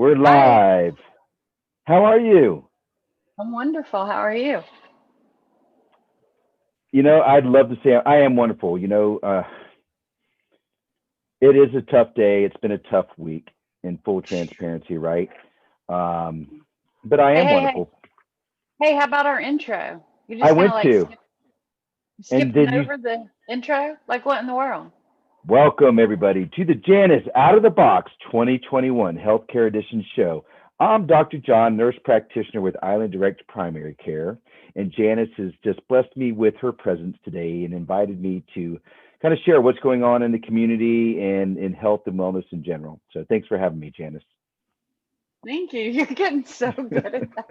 We're Hi, live. How are you? I'm wonderful. How are you? I'd love to say I am wonderful. It is a tough day. It's been a tough week in full transparency, right? Um, but I Hey, am hey, hey. wonderful. Hey, how about our intro? You I just kind of went like to, and skipping then you over the intro? Like what in the world? welcome everybody to the Janice Out of the Box 2021 Healthcare Edition show. I'm Dr. John, nurse practitioner with Island Direct Primary Care, and Janice has just blessed me with her presence today and invited me to kind of share what's going on in the community and in health and wellness in general. So thanks for having me, Janice. Thank you. You're getting so good at that.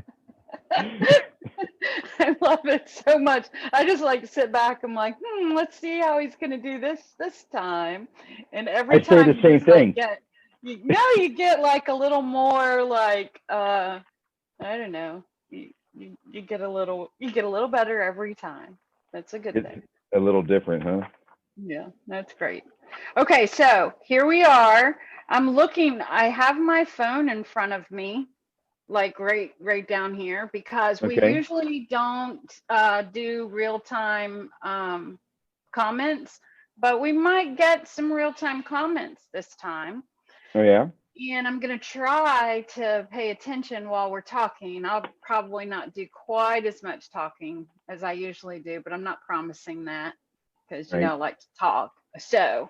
I love it so much. I just like sit back. I'm like, let's see how he's gonna do this time. And every I say time the you same just like thing. get, you get like a little more like, I don't know. You get a little better every time. That's a good It's thing. a little different, huh? Yeah, that's great. Okay, so here we are. I'm looking, I have my phone in front of me, like right down here, because we Okay. usually don't do real-time comments, but we might get some real-time comments this time. Oh, yeah? And I'm going to try to pay attention while we're talking. I'll probably not do quite as much talking as I usually do, but I'm not promising that because, Right. I like to talk. So,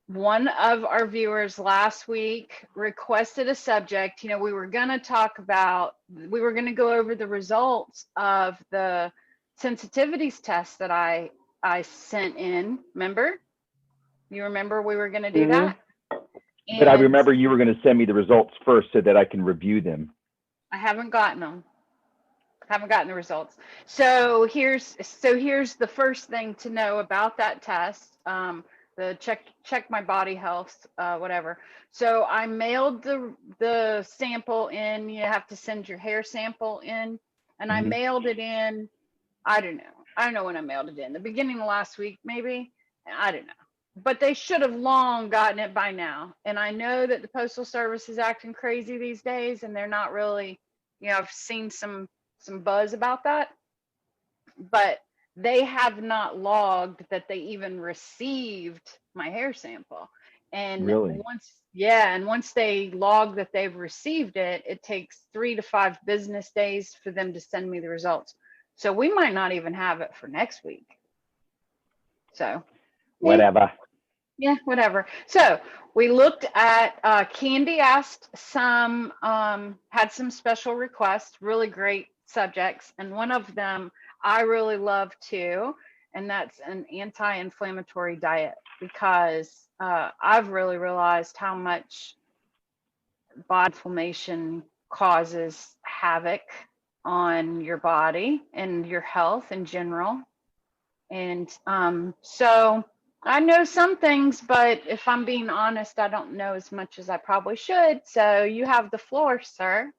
one of our viewers last week requested a subject. We were going to we were going to go over the results of the sensitivities test that I sent in. Remember? You remember we were going to do hmm that? But I And remember you were going to send me the results first so that I can review them. I haven't gotten them. Haven't gotten the results. So here's the first thing to know about that test. The check my body health, whatever. So I mailed the sample in. You have to send your hair sample in, and I hmm mailed it in. I don't know. I don't know when I mailed it in. The beginning of last week, maybe. I don't know. But they should have long gotten it by now. And I know that the Postal Service is acting crazy these days, and they're not really. I've seen some buzz about that, but they have not logged that they even received my hair sample. And Really? once they log that they've received it, it takes 3 to 5 business days for them to send me the results. So we might not even have it for next week. So, yeah, Whatever. yeah, whatever. So we looked at Candy asked had some special requests, really great subjects, and one of them I really love too, and that's an anti-inflammatory diet because I've really realized how much body inflammation causes havoc on your body and your health in general. And so I know some things, but if I'm being honest, I don't know as much as I probably should. So you have the floor, sir,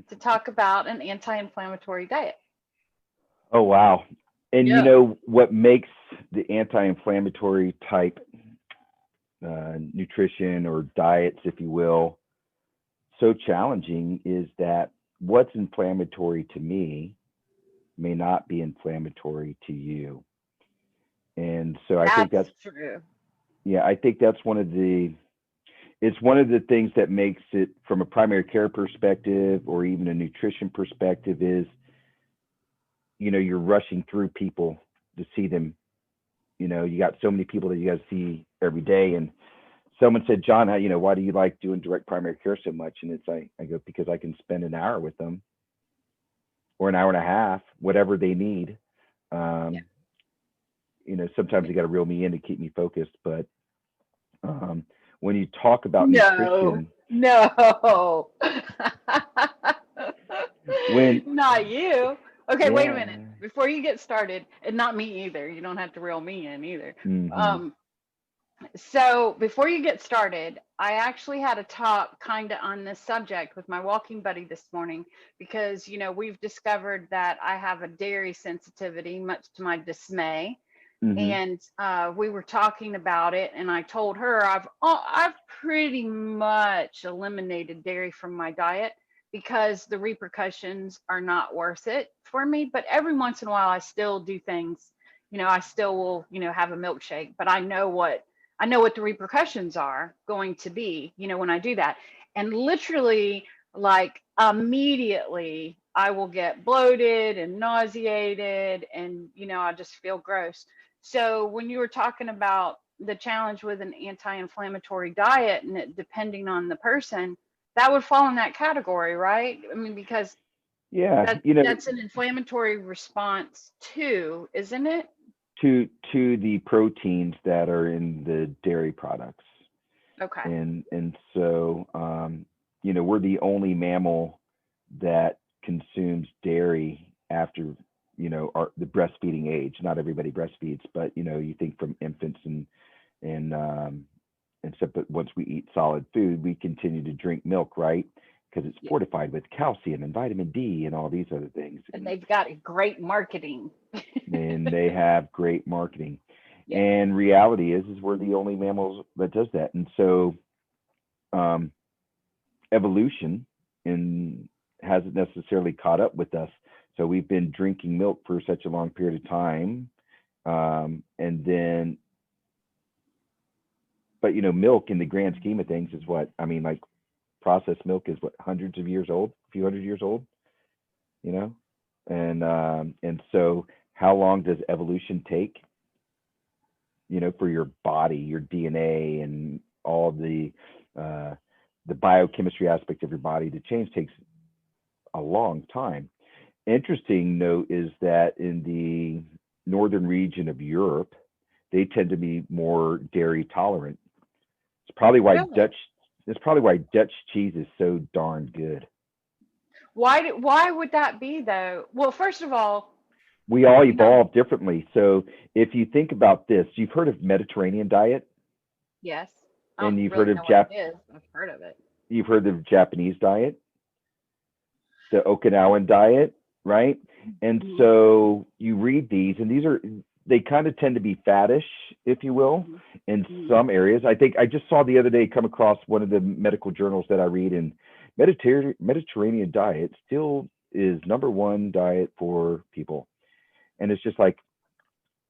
to talk about an anti-inflammatory diet. Oh, wow. And Yeah. what makes the anti-inflammatory type nutrition or diets, if you will, so challenging is that what's inflammatory to me may not be inflammatory to you. And so I think That's that's, true. yeah, I think that's it's one of the things that makes it from a primary care perspective or even a nutrition perspective is, you're rushing through people to see them. You got so many people that you got to see every day. And someone said, John, why do you like doing direct primary care so much? And it's like, I go, because I can spend an hour with them or an hour and a half, whatever they need. Yeah. Um, sometimes you got to reel me in to keep me focused. But when you talk about No, nutrition, no. when, Not you. Okay, wait a yeah, minute. Before you get started, and not me either. You don't have to reel me in either. hmm Um, So before you get started, I actually had a talk kind of on this subject with my walking buddy this morning because, we've discovered that I have a dairy sensitivity, much to my dismay. Hmm. and we were talking about it, and I told her I've pretty much eliminated dairy from my diet because the repercussions are not worth it for me. But every once in a while, I still do things. I still will, have a milkshake, but I know what the repercussions are going to be, when I do that. And literally, like immediately, I will get bloated and nauseated, and I just feel gross. So when you were talking about the challenge with an anti-inflammatory diet and it depending on the person, that would fall in that category, right? I mean, because Yeah, that's an inflammatory response too, isn't it? to the proteins that are in the dairy products. Okay. And so we're the only mammal that consumes dairy after the breastfeeding age. Not everybody breastfeeds, but you think from infants and stuff. But once we eat solid food, we continue to drink milk, right? Because it's Yeah. fortified with calcium and vitamin D and all these other things. And And they've got great marketing. they have great marketing. Yeah. And reality is we're the only mammals that does that. And so um, evolution in hasn't necessarily caught up with us. So we've been drinking milk for such a long period of time, and then, but milk in the grand scheme of things is what I mean. Like processed milk is what, hundreds of years old, a few hundred years old, you know, and so how long does evolution take? For your body, your DNA, and all uh, the biochemistry aspect of your body to change takes a long time. Interesting note is that in the northern region of Europe, they tend to be more dairy tolerant. It's probably why Really? Dutch. It's probably why Dutch cheese is so darn good. Why would that be though? Well, first of all, We all you know, evolve differently. So if you think about this, you've heard of Mediterranean diet, yes. I and don't really know what it is. I've heard of it. you've heard of Japanese diet, the Okinawan diet, right? And Hmm. so you read these, and they kind of tend to be faddish, if you will, Hmm. in Hmm. some areas. I think I just saw the other day come across one of the medical journals that I read, and Mediterranean diet still is number one diet for people. And it's just like,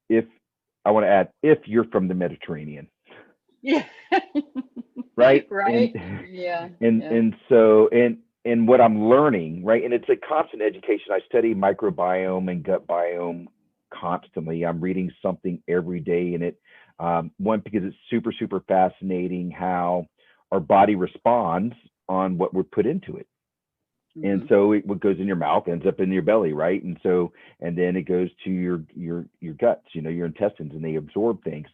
if I want to add, if you're from the Mediterranean, Yeah. right? And Right. Yeah. and Yeah. and so and what I'm learning, right? And it's a constant education. I study microbiome and gut biome constantly. I'm reading something every day in it. One, because it's super super fascinating how our body responds on what we're put into it. And Hmm. so what goes in your mouth ends up in your belly, right? And so, and then it goes to your guts, your intestines, and they absorb things.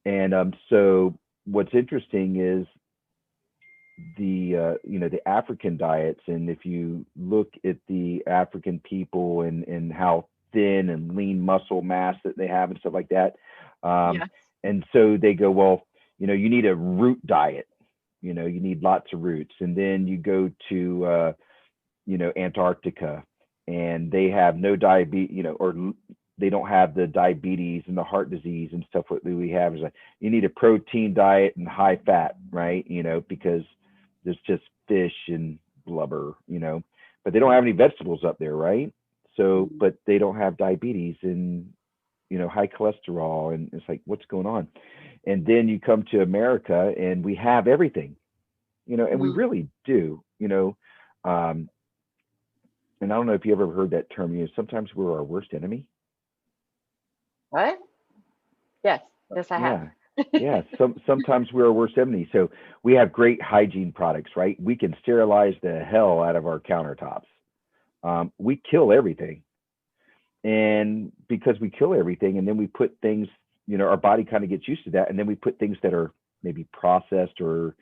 And so what's interesting is the African diets, and if you look at the African people and how thin and lean muscle mass that they have and stuff like that, um, Yeah. and so they go, well, you need a root diet. You need lots of roots, and then you go to Antarctica, and they have no diabetes, or they don't have the diabetes and the heart disease and stuff that we have. Is like, you need a protein diet and high fat, right? Because there's just fish and blubber, but they don't have any vegetables up there, right? So, Mhm. but they don't have diabetes and high cholesterol, and it's like, what's going on? And then you come to America, and we have everything, and we Mhm. really do, um, and I don't know if you ever heard that term. Sometimes we're our worst enemy. What? Yes. Yes, I have. Yeah, yeah. Sometimes we're our worst enemy. So we have great hygiene products, right? We can sterilize the hell out of our countertops. We kill everything, and because we kill everything, and then we put things, our body kind of gets used to that, and then we put things that are maybe processed or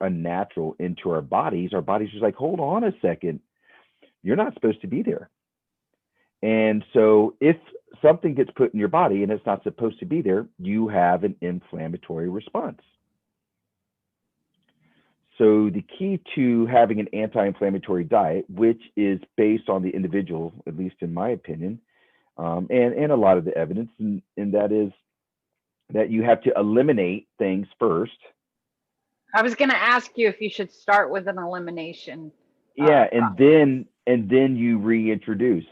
unnatural into our bodies. Our bodies are like, hold on a second, you're not supposed to be there. And so if something gets put in your body and it's not supposed to be there, you have an inflammatory response. So the key to having an anti-inflammatory diet, which is based on the individual, at least in my opinion, and a lot of the evidence, and that is that you have to eliminate things first. I was going to ask you if you should start with an elimination Yeah, process. and then you reintroduce.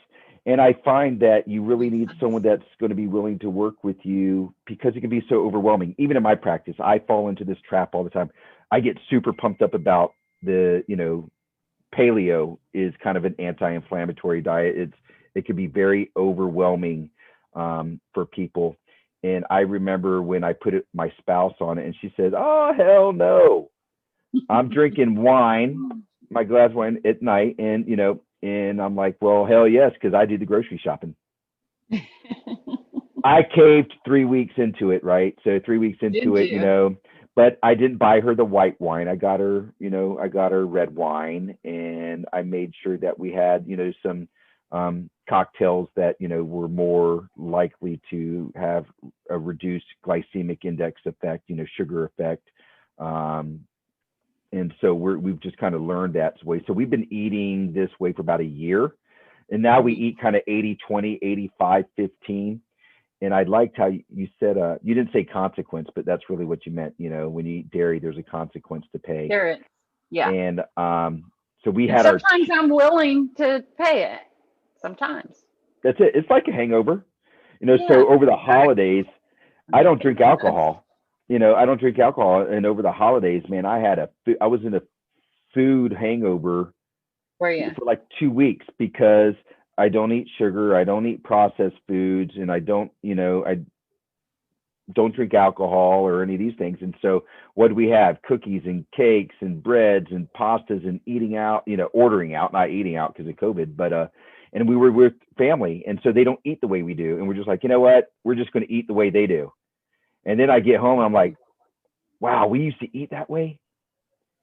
And I find that you really Makes need someone sense. that's going to be willing to work with you because it can be so overwhelming. Even in my practice, I fall into this trap all the time. I get super pumped up about the, paleo is kind of an anti-inflammatory diet. It can be very overwhelming for people. And I remember when I put my spouse on it, and she said, "Oh hell no, I'm drinking wine, my glass of wine at night, and I'm like, well, hell yes, because I do the grocery shopping." I caved 3 weeks into it, right? So 3 weeks into Did it, you? but I didn't buy her the white wine. I got her red wine, and I made sure that we had, some cocktails that, were more likely to have a reduced glycemic index effect, sugar effect. And so we've just kind of learned that way. So we've been eating this way for about a year, and now we Mhm. eat kind of 80-20, 85-15. And I liked how you said, you didn't say consequence, but that's really what you meant. When you eat dairy, there's a consequence to pay. There it is. Yeah. And so we And had our, sometimes I'm willing to pay it. Sometimes. that's it. It's like a hangover, Yeah, so over the exactly. holidays, I don't drink alcohol. I don't drink alcohol. And over the holidays, man, I was in a food hangover Were you? for like 2 weeks because I don't eat sugar, I don't eat processed foods, and I don't drink alcohol or any of these things. And so what do we have? Cookies and cakes and breads and pastas and eating out, ordering out, not eating out because of COVID, but and we were with family, and so they don't eat the way we do, and we're just like, you know what? We're just going to eat the way they do. And then I get home and I'm like, wow, we used to eat that way.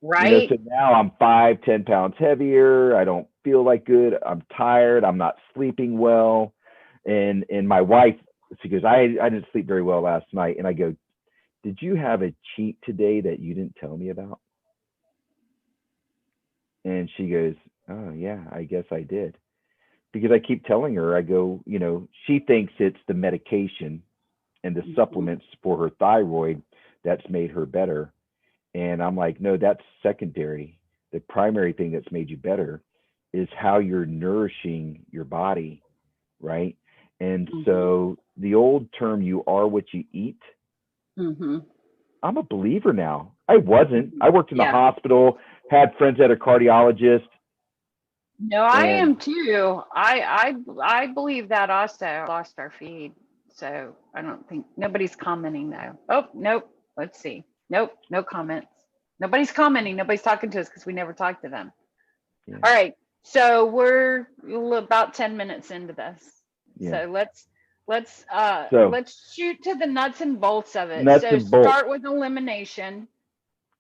Right? So now I'm 5-10 pounds heavier. I don't feel like good. I'm tired. I'm not sleeping well. And my wife, she goes, I didn't sleep very well last night. And I go, did you have a cheat today that you didn't tell me about? And she goes, oh yeah, I guess I did. Because I keep telling her, I go, she thinks it's the medication and the Mhm. supplements for her thyroid that's made her better. And I'm like, no, that's secondary. The primary thing that's made you better is how you're nourishing your body, right? And Mhm. so the old term, you are what you eat, Mhm. I'm a believer now. I wasn't. Mhm. I worked in the Yeah. hospital, had friends that are cardiologists, No, I and am too. I believe that also. Lost our feed. So I don't think nobody's commenting though. Oh, nope. Let's see. Nope, no comments. Nobody's commenting. Nobody's talking to us because we never talked to them. yeah, All right. So we're about 10 minutes into this. yeah. So So let's shoot to the nuts and bolts of it. nuts So and bolts. start with elimination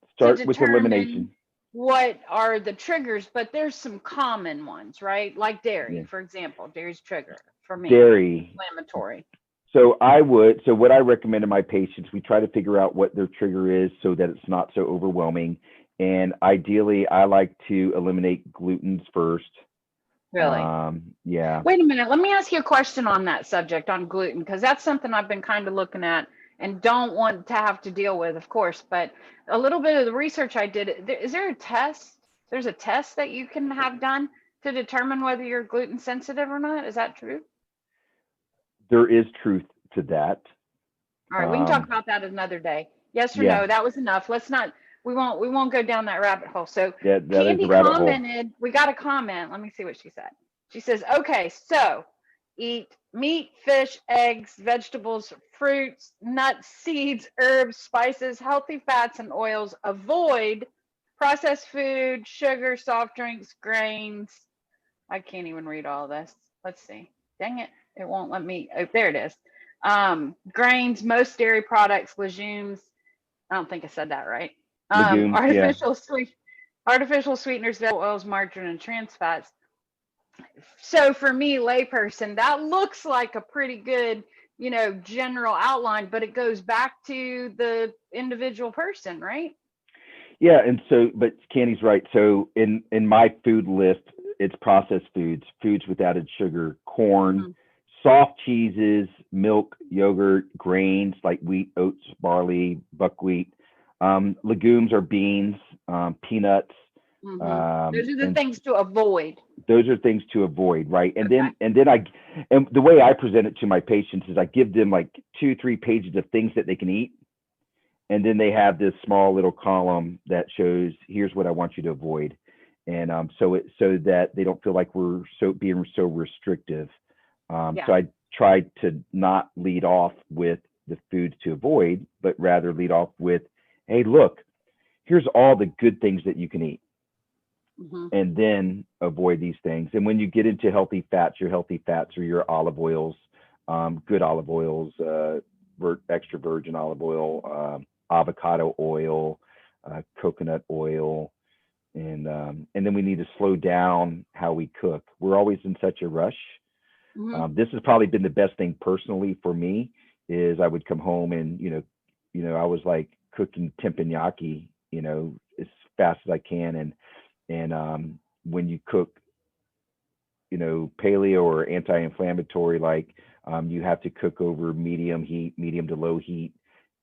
to Start with determine elimination. what are the triggers, but there's some common ones, right? Like dairy, Yeah. for example. Dairy's trigger for me. Dairy. Inflammatory. So what I recommend to my patients, we try to figure out what their trigger is so that it's not so overwhelming. And ideally, I like to eliminate glutens first. Really? Yeah, Wait a minute. Let me ask you a question on that subject on gluten, because that's something I've been kind of looking at and don't want to have to deal with, of course. But a little bit of the research I did, is there a test? There's a test that you can have done to determine whether you're gluten sensitive or not. Is that true? there is truth to that. All right, we can talk Um, about that another day. Yes or yeah, no? That was enough. Let's not. We won't go down that rabbit hole. So yeah, that is a Candy rabbit hole. commented. We got a comment. Let me see what she said. She says, "Okay, so eat meat, fish, eggs, vegetables, fruits, nuts, seeds, herbs, spices, healthy fats and oils. Avoid processed food, sugar, soft drinks, grains." I can't even read all this. Let's see. Dang it. It won't let me. Oh, there it is. Grains, most dairy products, legumes. I don't think I said that right. Legumes, yeah. Artificial sweeteners, vegetable oils, margarine, and trans fats. So for me, layperson, that looks like a pretty good, general outline, but it goes back to the individual person, right? Yeah, and so, but Candy's right. So in my food list, it's processed foods, foods with added sugar, corn, Mm-hmm. soft cheeses, milk, yogurt, grains like wheat, oats, barley, buckwheat. Legumes are beans, peanuts, Those are the and things to avoid. those are things to avoid, right? And Okay. and the way I present it to my patients is I give them like 2, 3 pages of things that they can eat, and then they have this small little column that shows here's what I want you to avoid, and so that they don't feel like we're being so restrictive. Yeah. So I tried to not lead off with the foods to avoid, but rather lead off with, hey, look, here's all the good things that you can eat, and then avoid these things. And when you get into healthy fats, your healthy fats are your olive oils, good olive oils, extra virgin olive oil, avocado oil, coconut oil, and then we need to slow down how we cook. We're always in such a rush. This has probably been the best thing personally for me is I would come home and I was like cooking teppanyaki as fast as I can, and when you cook paleo or anti-inflammatory, like you have to cook over medium heat, medium to low heat,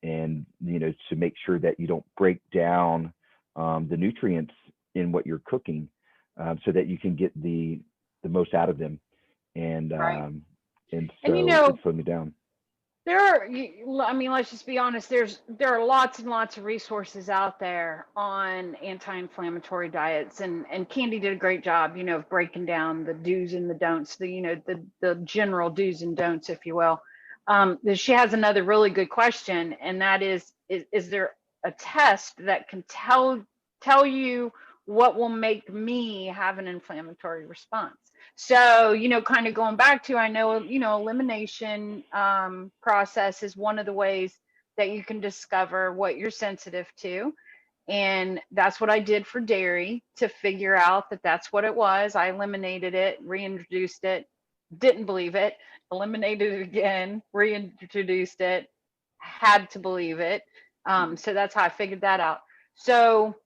and to make sure that you don't break down the nutrients in what you're cooking, so that you can get the most out of them, and Right. and And so it slowed me down. I mean, let's just be honest. There are lots and lots of resources out there on anti-inflammatory diets, and Candy did a great job, of breaking down the do's and the don'ts, the general do's and don'ts, if you will. She has another really good question, and that is there a test that can tell you what will make me have an inflammatory response? So, kind of going back to, I know, elimination process is one of the ways that you can discover what you're sensitive to. And that's what I did for dairy to figure out that that's what it was. I eliminated it, reintroduced it, didn't believe it, eliminated it again, reintroduced it, had to believe it. So that's how I figured that out. So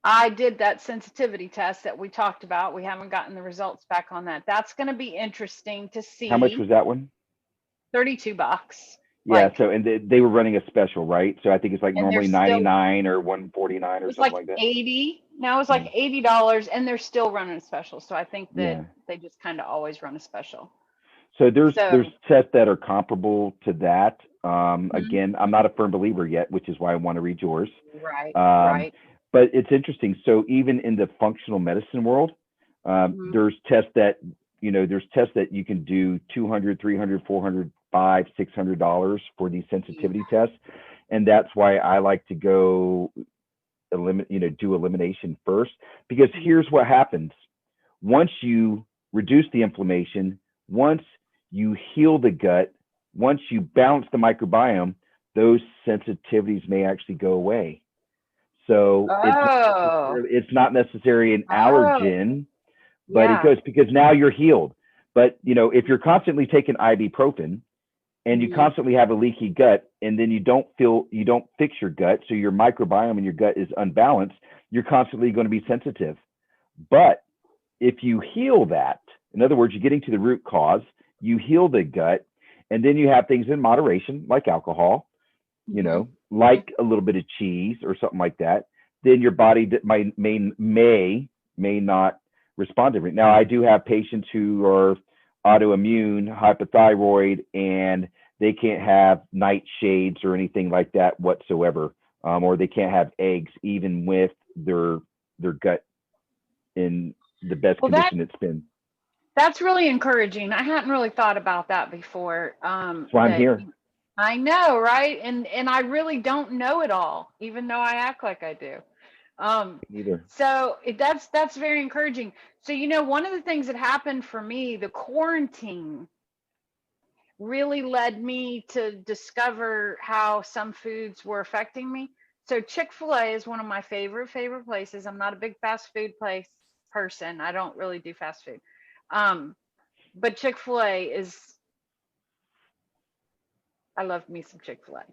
I did that sensitivity test that we talked about. We haven't gotten the results back on that. That's going to be interesting to How much see. was that one? $32. Yeah, Like, so and they were running a special, right? So I think it's like and they're normally still, 99 or 149 it or was something like like that. 80. Now it's Yeah. like $80, and they're still running a special. So I think that Yeah. they just kind of always run a special. So there's So, tests that are comparable to that. mhm, Again, I'm not a firm believer yet, which is why I want to read yours. right, Um, right. but it's interesting. So even in the functional medicine world, Hmm. there's tests that you can do 200, 300, 400, 500, $600 for these sensitivity tests, and that's why I like to go do elimination first, because here's what happens: once you reduce the inflammation, once you heal the gut, once you balance the microbiome, those sensitivities may actually go away. So Oh, it's not necessarily an oh, allergen, but it yeah. goes because now you're healed. But if you're constantly taking ibuprofen and you Hmm. constantly have a leaky gut, and then you don't fix your gut, so your microbiome in your gut is unbalanced, you're constantly going to be sensitive. But if you heal that, in other words, you're getting to the root cause, you heal the gut, and then you have things in moderation like alcohol, Hmm. Hmm. like a little bit of cheese or something like that, then your body that may not respond to it. Now, I do have patients who are autoimmune, hypothyroid, and they can't have nightshades or anything like that whatsoever, or they can't have eggs even with their gut in the best Well, condition it's been. that's really encouraging. I hadn't really thought about that before. That's why I'm That here. I know, right? And I really don't know it all, even though I act like I do. Um, Neither. so that's very encouraging. So, one of the things that happened for me, the quarantine really led me to discover how some foods were affecting me. So Chick-fil-A is one of my favorite places. I'm not a big fast food place person. I don't really do fast food. Um, but Chick-fil-A is, I love me some Chick-fil-A.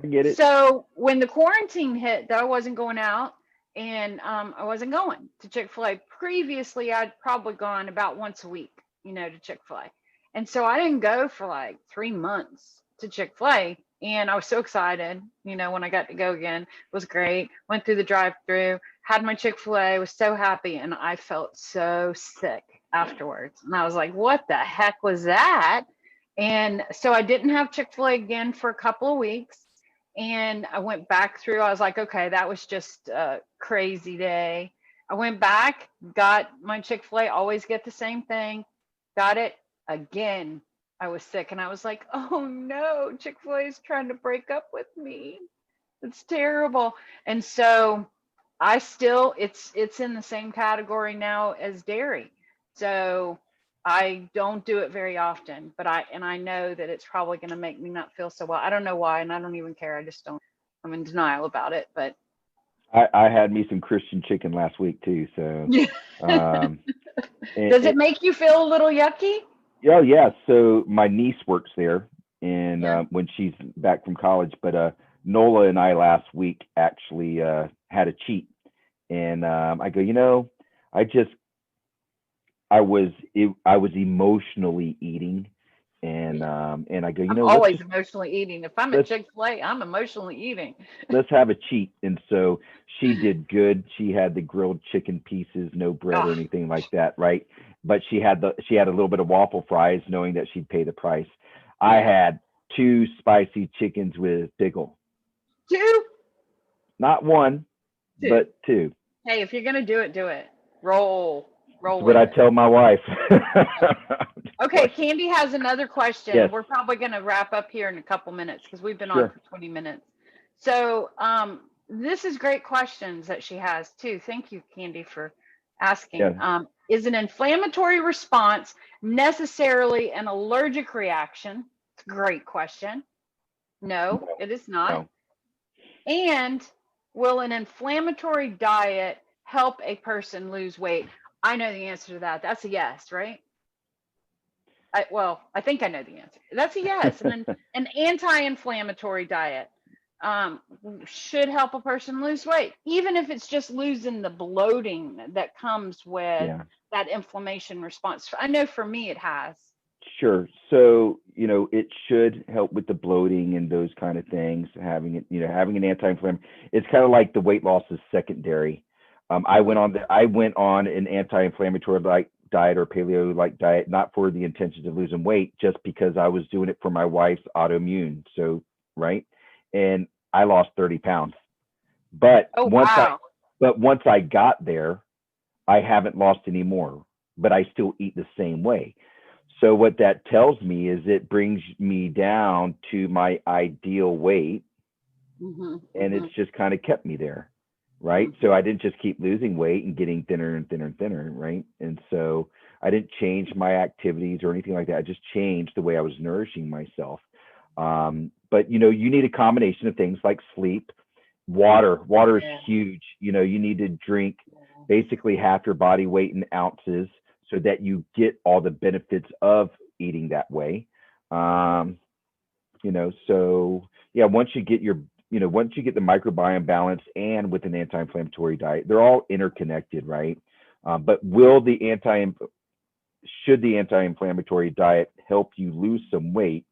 I get it. So when the quarantine hit, though, I wasn't going out, and I wasn't going to Chick-fil-A. Previously, I'd probably gone about once a week, to Chick-fil-A. And so I didn't go for like 3 months to Chick-fil-A. And I was so excited, when I got to go again. It was great. Went through the drive-through, had my Chick-fil-A, was so happy, and I felt so sick afterwards. And I was like, what the heck was that? And so I didn't have Chick-fil-A again for a couple of weeks. And I went back through. I was like, okay, that was just a crazy day. I went back, got my Chick-fil-A, always get the same thing. Got it again. I was sick and I was like, oh no, Chick-fil-A is trying to break up with me. It's terrible. And so it's in the same category now as dairy. So I don't do it very often, but I know that it's probably going to make me not feel so well. I don't know why, and I don't even care. I just don't. I'm in denial about it. But I had me some Christian chicken last week too. So, does it make you feel a little yucky? Yeah, yeah. So my niece works there, and Yeah. when she's back from college, but Nola and I last week actually had a cheat, and I go, I was emotionally eating, and I go, I'm always emotionally eating. If I'm at Chick-fil-A, I'm emotionally eating. Let's have a cheat. And so she did good. She had the grilled chicken pieces, no bread or anything like that, right? But she had a little bit of waffle fries, knowing that she'd pay the price. Yeah. I had 2 spicy chickens with pickle. 2? Not 1, 2. But 2. Hey, if you're gonna do it, do it. Roll. That's what I tell my wife. Okay, Candy has another question. Yes. We're probably going to wrap up here in a couple minutes because we've been on for 20 minutes. So this is great questions that she has too. Thank you, Candy, for asking. Yeah. Is an inflammatory response necessarily an allergic reaction? It's a great question. No, it is not. No. And will an inflammatory diet help a person lose weight? I know the answer to that. That's a yes, right? I think I know the answer. That's a yes. And an anti-inflammatory diet should help a person lose weight, even if it's just losing the bloating that comes with that inflammation response. I know for me it has. Sure. So, it should help with the bloating and those kind of things. Having an anti-inflammatory, it's kind of like the weight loss is secondary. I went on an anti-inflammatory diet or paleo-like diet, not for the intention of losing weight, just because I was doing it for my wife's autoimmune. So, right. And I lost 30 pounds, but once I got there, I haven't lost any more, but I still eat the same way. So what that tells me is it brings me down to my ideal weight, and it's just kind of kept me there. Right. So I didn't just keep losing weight and getting thinner and thinner and thinner. Right. And so I didn't change my activities or anything like that. I just changed the way I was nourishing myself. But, you need a combination of things like sleep, water. Water is huge. You need to drink basically half your body weight in ounces so that you get all the benefits of eating that way. So, yeah, once you get the microbiome balance and with an anti-inflammatory diet, they're all interconnected, right? But should the anti-inflammatory diet help you lose some weight?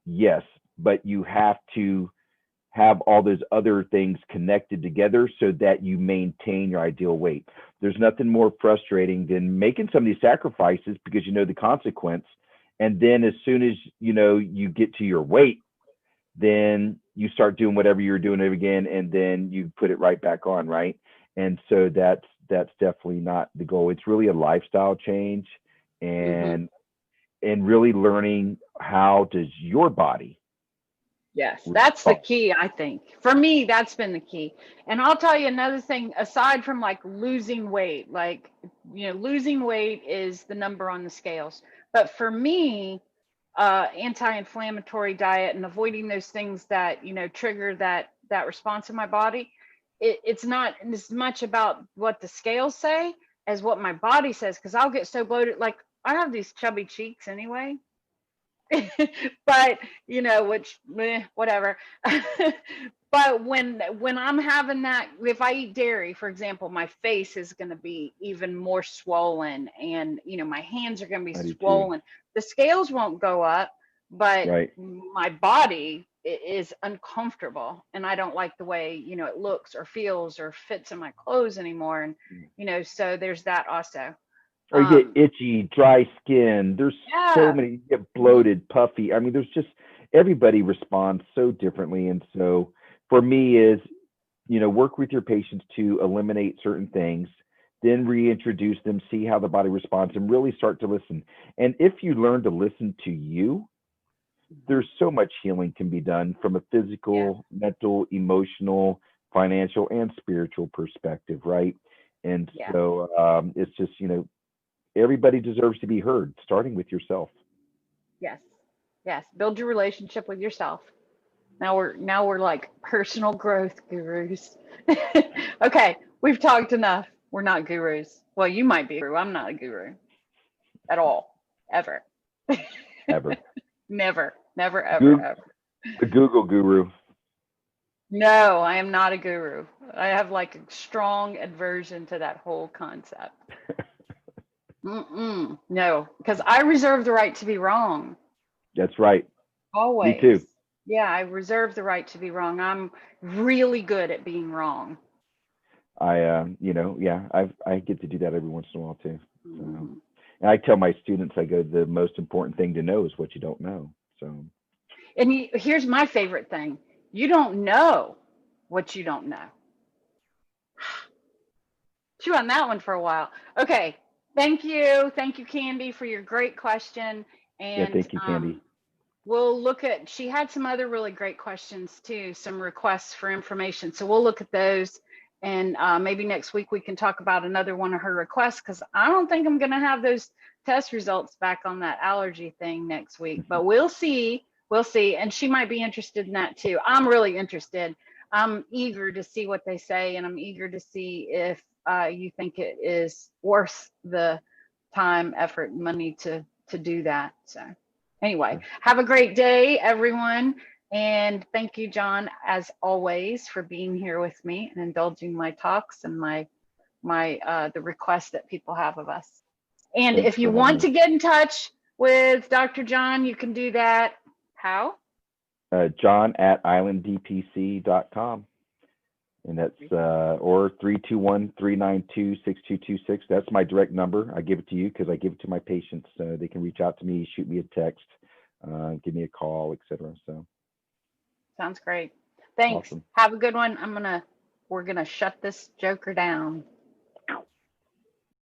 Yes, but you have to have all those other things connected together so that you maintain your ideal weight. There's nothing more frustrating than making some of these sacrifices because you know the consequence. And then as soon as, you get to your weight, then you start doing whatever you're doing again, and then you put it right back on, right? And so that's definitely not the goal. It's really a lifestyle change, and really learning how does your body. Yes, that's the key, I think. For me, that's been the key. And I'll tell you another thing, aside from like losing weight, losing weight is the number on the scales. But for me, anti-inflammatory diet and avoiding those things that trigger that response in my body, it's not as much about what the scales say as what my body says, because I'll get so bloated. Like I have these chubby cheeks anyway. But which whatever. But when I'm having that, if I eat dairy, for example, my face is going to be even more swollen, and my hands are going to be I do too. swollen. The scales won't go up, but Right. my body is uncomfortable, and I don't like the way it looks or feels or fits in my clothes anymore. And so there's that also. Or you get um itchy, dry skin. There's so yeah. many, you get Mhm. bloated, puffy. I mean, there's just everybody responds so differently. And so for me is, work with your patients to eliminate certain things, then reintroduce them, see how the body responds, and really start to listen. And if you learn to listen to you, Mhm. there's so much healing can be done from a Yeah. physical, mental, emotional, financial, and spiritual perspective, right? And Yeah. so it's just, everybody deserves to be heard, starting with yourself. Yes. Yes. Build your relationship with yourself. Now we're like personal growth gurus. Okay, we've talked enough. We're not gurus. Well, you might be a guru. I'm not a guru at all. Ever. Ever. Never. Never, ever, Goo- ever. the Google guru. No, I am not a guru. I have like a strong aversion to that whole concept. No, because I reserve the right to be wrong. That's right. Me Always. too. Yeah, I reserve the right to be wrong. I'm really good at being wrong. Yeah, I get to do that every once in a while too. So, Mhm. and I tell my students, I go, the most important thing to know is what you don't know. So, And here's my favorite thing. You don't know what you don't know. Chew on that one for a while. Okay. Thank you. Thank you, Candy, for your great question. yeah, And thank you, Candy. we'll look at, she had some other really great questions too, some requests for information. So we'll look at those. And maybe next week we can talk about another one of her requests, because I don't think I'm going to have those test results back on that allergy thing next week, but we'll see. We'll see. And she might be interested in that too. I'm really interested. I'm eager to see what they say, and I'm eager to see if you think it is worth the time, effort, and money to do that. So anyway, have a great day, everyone. And thank you, John, as always, for being here with me and indulging my talks and my the requests that people have of us. And Thanks if you for having want me. to get in touch with Dr. John, you can do that. How? John at islanddpc.com. And that's or 321-392-6226. That's my direct number. I give it to you because I give it to my patients. So they can reach out to me, shoot me a text, give me a call, etc. So Sounds great. Thanks. awesome. Have a good one. We're gonna shut this joker down.